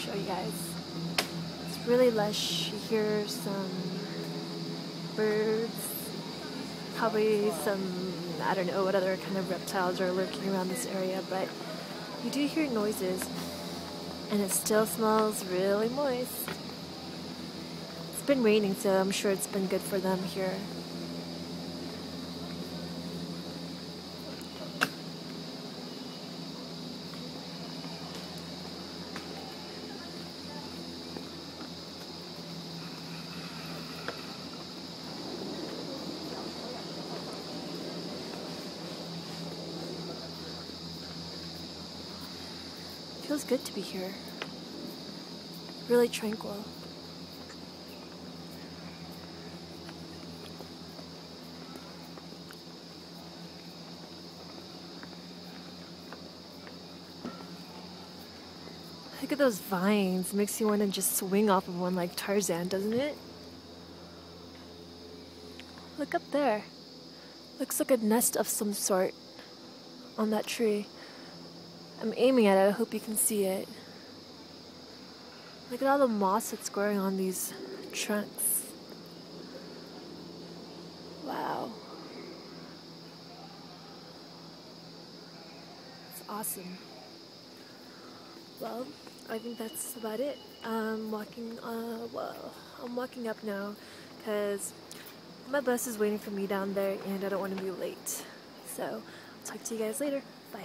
show you guys. It's really lush. You hear some birds, probably some, I don't know what other kind of reptiles are lurking around this area, but you do hear noises, and it still smells really moist. It's been raining, so I'm sure it's been good for them here. Feels good to be here. Really tranquil. Look at those vines. Makes you want to just swing off of one like Tarzan, doesn't it? Look up there. Looks like a nest of some sort on that tree. I'm aiming at it. I hope you can see it. Look at all the moss that's growing on these trunks. Wow. It's awesome. Well, I think that's about it. I'm walking up now because my bus is waiting for me down there and I don't want to be late. So, I'll talk to you guys later. Bye.